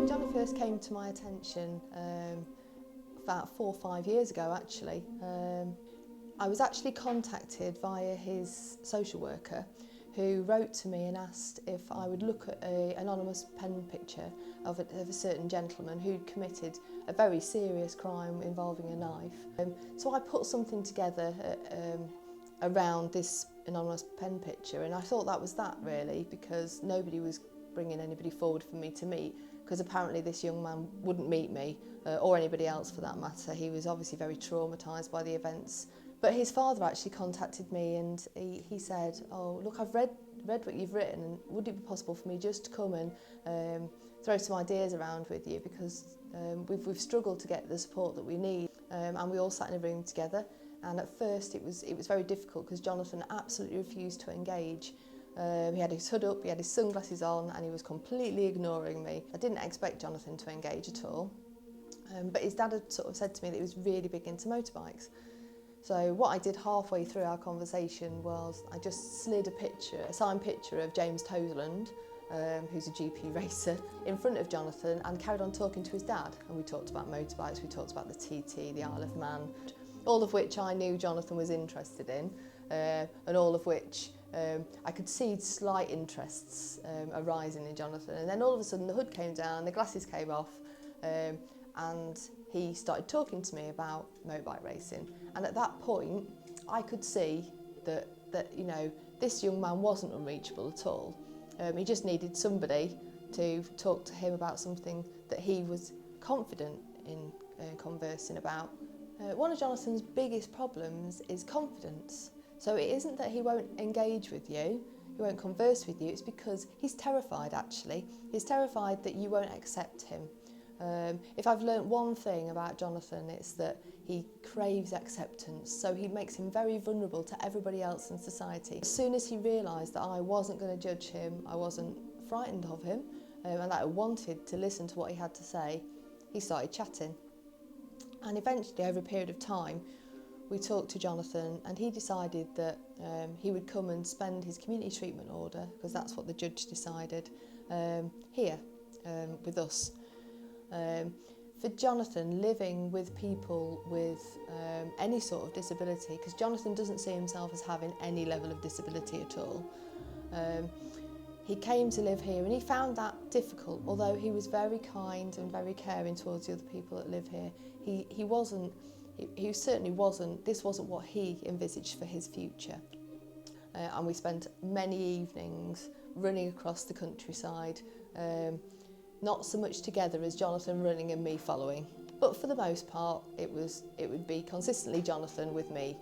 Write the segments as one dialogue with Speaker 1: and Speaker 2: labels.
Speaker 1: Johnny first came to my attention about 4 or 5 years ago actually. I was actually contacted via his social worker who wrote to me and asked if I would look at an anonymous pen picture of a certain gentleman who'd committed a very serious crime involving a knife. So I put something together around this anonymous pen picture, and I thought that was that really, because nobody was bringing anybody forward for me to meet, because apparently this young man wouldn't meet me or anybody else for that matter. He was obviously very traumatised by the events. But his father actually contacted me, and he said, "Oh, look, I've read what you've written, and would it be possible for me just to come and throw some ideas around with you, because we've struggled to get the support that we need." And we all sat in a room together, and at first it was very difficult because Jonathan absolutely refused to engage. He had his hood up, he had his sunglasses on, and he was completely ignoring me. I didn't expect Jonathan to engage at all, but his dad had sort of said to me that he was really big into motorbikes. So what I did halfway through our conversation was I just slid a signed picture of James Toseland, who's a GP racer, in front of Jonathan, and carried on talking to his dad. And we talked about motorbikes, we talked about the TT, the Isle of Man, all of which I knew Jonathan was interested in, and all of which I could see slight interests arising in Jonathan. And then all of a sudden the hood came down, the glasses came off, and he started talking to me about motorbike racing. And at that point, I could see that you know, this young man wasn't unreachable at all. He just needed somebody to talk to him about something that he was confident in conversing about. One of Jonathan's biggest problems is confidence. So it isn't that he won't engage with you, he won't converse with you, it's because he's terrified actually. He's terrified that you won't accept him. If I've learnt one thing about Jonathan, it's that he craves acceptance, so he makes him very vulnerable to everybody else in society. As soon as he realised that I wasn't going to judge him, I wasn't frightened of him, and that I wanted to listen to what he had to say, he started chatting. And eventually, over a period of time, we talked to Jonathan, and he decided that he would come and spend his community treatment order, because that's what the judge decided, here with us. For Jonathan, living with people with any sort of disability, because Jonathan doesn't see himself as having any level of disability at all, he came to live here and he found that difficult. Although he was very kind and very caring towards the other people that live here, he certainly wasn't, this wasn't what he envisaged for his future. And we spent many evenings running across the countryside, not so much together as Jonathan running and me following. But for the most part, it would be consistently Jonathan with me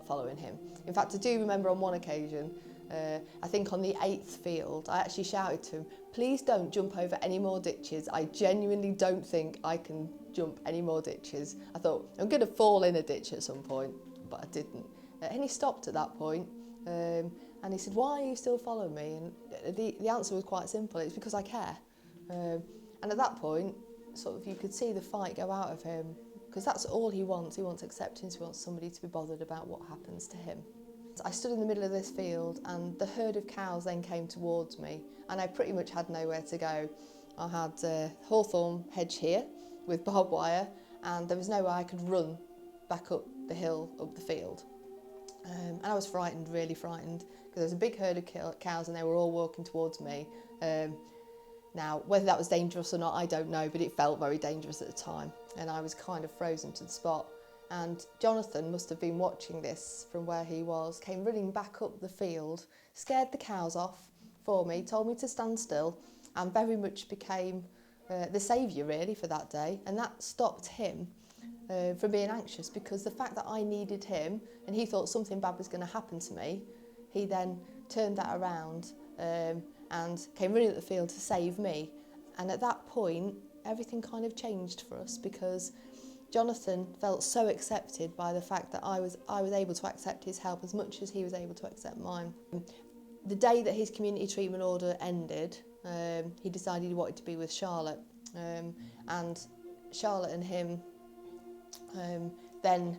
Speaker 1: following him. In fact, I do remember on one occasion, I think on the 8th field, I actually shouted to him, "Please don't jump over any more ditches. I genuinely don't think I can jump any more ditches." I thought, I'm going to fall in a ditch at some point, but I didn't. And he stopped at that point, and he said, "Why are you still following me?" And the answer was quite simple, it's because I care. And at that point, sort of you could see the fight go out of him, because that's all he wants. He wants acceptance, he wants somebody to be bothered about what happens to him. I stood in the middle of this field, and the herd of cows then came towards me, and I pretty much had nowhere to go. I had a hawthorn hedge here with barbed wire, and there was no way I could run back up the hill, up the field. And I was frightened, really frightened, because there was a big herd of cows and they were all walking towards me. Now, whether that was dangerous or not, I don't know, but it felt very dangerous at the time, and I was kind of frozen to the spot. And Jonathan must have been watching this from where he was, came running back up the field, scared the cows off for me, told me to stand still, and very much became the saviour really for that day. And that stopped him from being anxious, because the fact that I needed him and he thought something bad was going to happen to me, he then turned that around and came running up the field to save me. And at that point, everything kind of changed for us, because Jonathan felt so accepted by the fact that I was able to accept his help as much as he was able to accept mine. The day that his community treatment order ended, he decided he wanted to be with Charlotte, and Charlotte and him then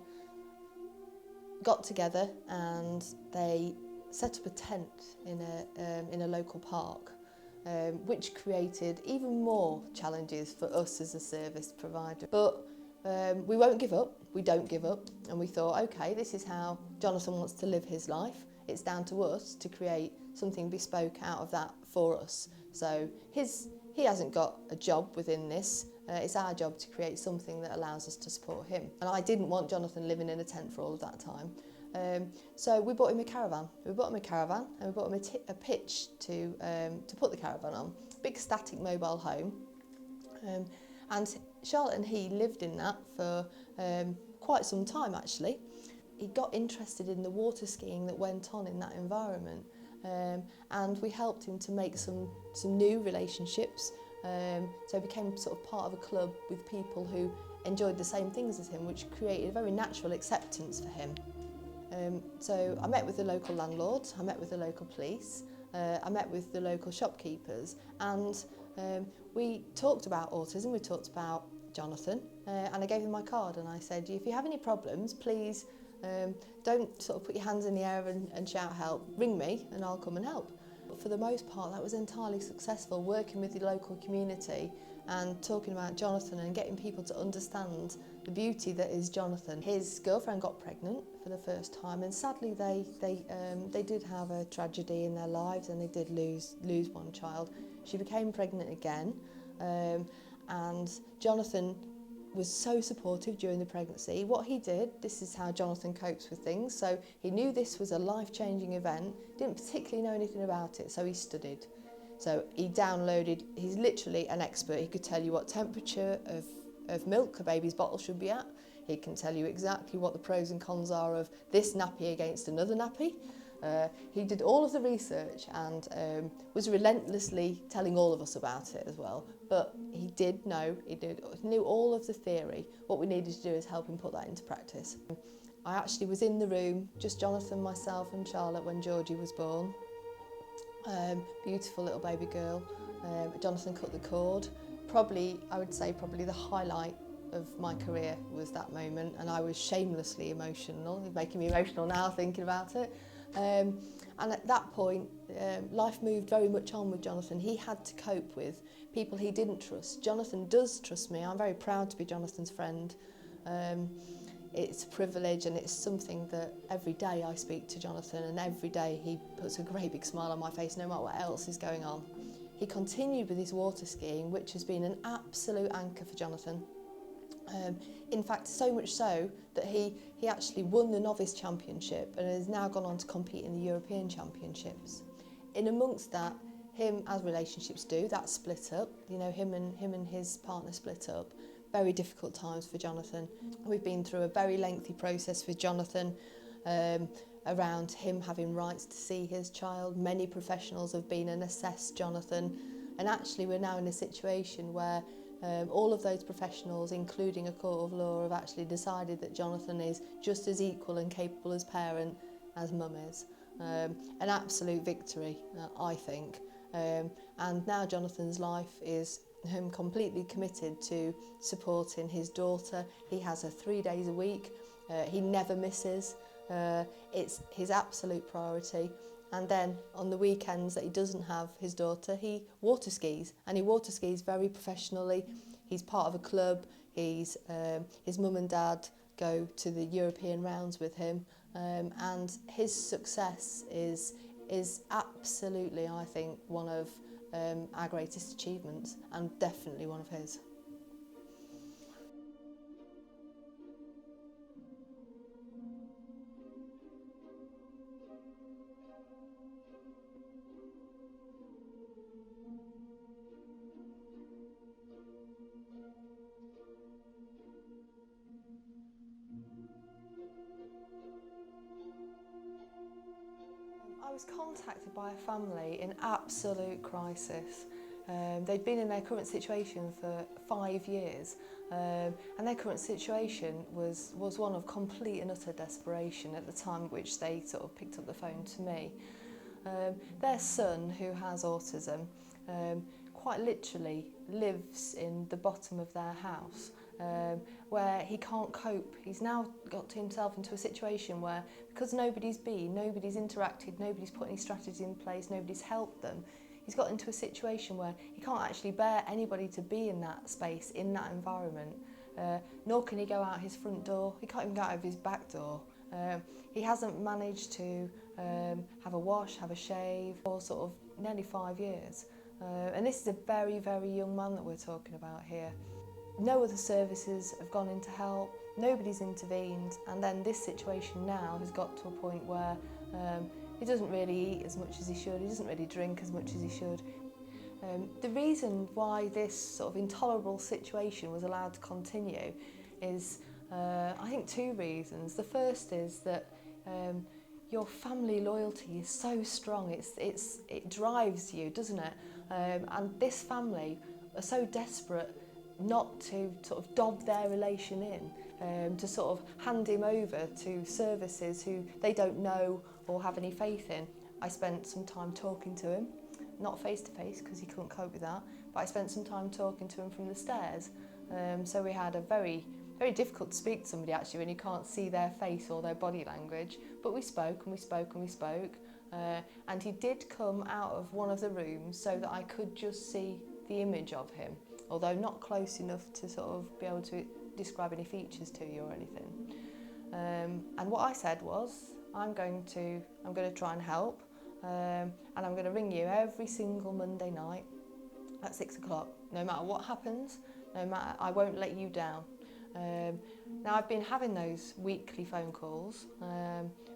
Speaker 1: got together and they set up a tent in a local park, which created even more challenges for us as a service provider. But we won't give up, we don't give up, and we thought, okay, this is how Jonathan wants to live his life. It's down to us to create something bespoke out of that for us. So he hasn't got a job within this. It's our job to create something that allows us to support him. And I didn't want Jonathan living in a tent for all of that time. So we bought him a caravan. We bought him a caravan and we bought him a pitch to put the caravan on. Big static mobile home. And Charlotte and he lived in that for quite some time actually. He got interested in the water skiing that went on in that environment. And we helped him to make some new relationships. So he became sort of part of a club with people who enjoyed the same things as him, which created a very natural acceptance for him. So I met with the local landlords, I met with the local police, I met with the local shopkeepers, and we talked about autism, we talked about Jonathan, and I gave him my card and I said, if you have any problems, please don't sort of put your hands in the air and shout help, ring me and I'll come and help. But for the most part that was entirely successful, working with the local community and talking about Jonathan and getting people to understand the beauty that is Jonathan. His girlfriend got pregnant for the first time and sadly they did have a tragedy in their lives and they did lose one child. She became pregnant again and Jonathan was so supportive during the pregnancy. What he did, this is how Jonathan copes with things, so he knew this was a life-changing event, didn't particularly know anything about it, so he studied. So he downloaded, he's literally an expert, he could tell you what temperature of milk a baby's bottle should be at, he can tell you exactly what the pros and cons are of this nappy against another nappy. He did all of the research and was relentlessly telling all of us about it as well. But he knew all of the theory. What we needed to do is help him put that into practice. I actually was in the room, just Jonathan, myself and Charlotte, when Georgie was born. Beautiful little baby girl. Jonathan cut the cord. I would say probably the highlight of my career was that moment, and I was shamelessly emotional. It's making me emotional now thinking about it. And at that point, life moved very much on with Jonathan. He had to cope with people he didn't trust. Jonathan does trust me. I'm very proud to be Jonathan's friend. It's a privilege and it's something that every day I speak to Jonathan and every day he puts a great big smile on my face no matter what else is going on. He continued with his water skiing, which has been an absolute anchor for Jonathan. In fact, so much so that he actually won the novice championship and has now gone on to compete in the European championships. In amongst that, him, as relationships do, that split up. You know, him and his partner split up. Very difficult times for Jonathan. We've been through a very lengthy process with Jonathan around him having rights to see his child. Many professionals have been and assessed Jonathan, and actually we're now in a situation where all of those professionals, including a court of law, have actually decided that Jonathan is just as equal and capable as parent as mum is. An absolute victory, I think. And now Jonathan's life is him completely committed to supporting his daughter. He has her 3 days a week. He never misses. It's his absolute priority. And then on the weekends that he doesn't have his daughter, he water skis, and he water skis very professionally. He's part of a club. His mum and dad go to the European rounds with him, and his success is absolutely, I think, one of our greatest achievements, and definitely one of his. I was contacted by a family in absolute crisis. They'd been in their current situation for 5 years And their current situation was one of complete and utter desperation at the time at which they sort of picked up the phone to me. Their son, who has autism, quite literally lives in the bottom of their house, where he can't cope. He's now got himself into a situation where, because nobody's interacted, nobody's put any strategies in place, nobody's helped them, he's got into a situation where he can't actually bear anybody to be in that space, in that environment. Nor can he go out his front door. He can't even go out of his back door. He hasn't managed to have a wash, have a shave for sort of nearly 5 years. And this is a very, very young man that we're talking about here. No other services have gone in to help, nobody's intervened, and then this situation now has got to a point where he doesn't really eat as much as he should, he doesn't really drink as much as he should. The reason why this sort of intolerable situation was allowed to continue is, I think, 2 reasons. The first is that your family loyalty is so strong, it drives you, doesn't it? And this family are so desperate not to sort of dob their relation in, to sort of hand him over to services who they don't know or have any faith in. I spent some time talking to him, not face to face because he couldn't cope with that, but I spent some time talking to him from the stairs. So we had a very difficult to speak to somebody actually when you can't see their face or their body language, but we spoke and we spoke and we spoke, and he did come out of one of the rooms so that I could just see the image of him, although not close enough to sort of be able to describe any features to you or anything. And what I said was, I'm going to try and help, and I'm going to ring you every single Monday night at 6 o'clock. No matter what happens, I won't let you down. Now I've been having those weekly phone calls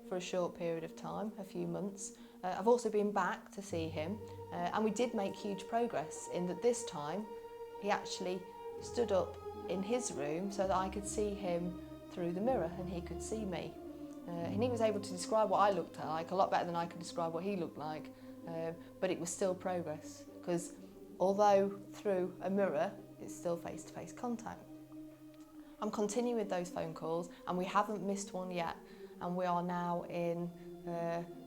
Speaker 1: for a short period of time, a few months. I've also been back to see him, and we did make huge progress in that this time he actually stood up in his room so that I could see him through the mirror and he could see me. And he was able to describe what I looked like a lot better than I could describe what he looked like, but it was still progress, because although through a mirror, it's still face-to-face contact. I'm continuing with those phone calls, and we haven't missed one yet, and we are now in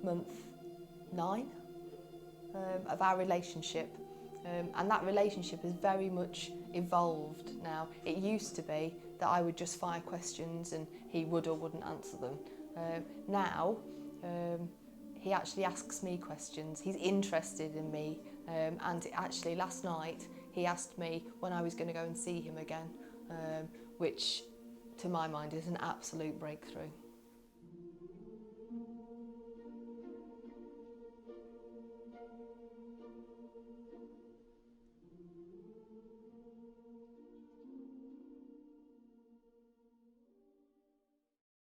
Speaker 1: month 9 of our relationship, and that relationship has very much evolved now. It used to be that I would just fire questions and he would or wouldn't answer them. Now he actually asks me questions, he's interested in me, and actually last night he asked me when I was going to go and see him again, which to my mind is an absolute breakthrough.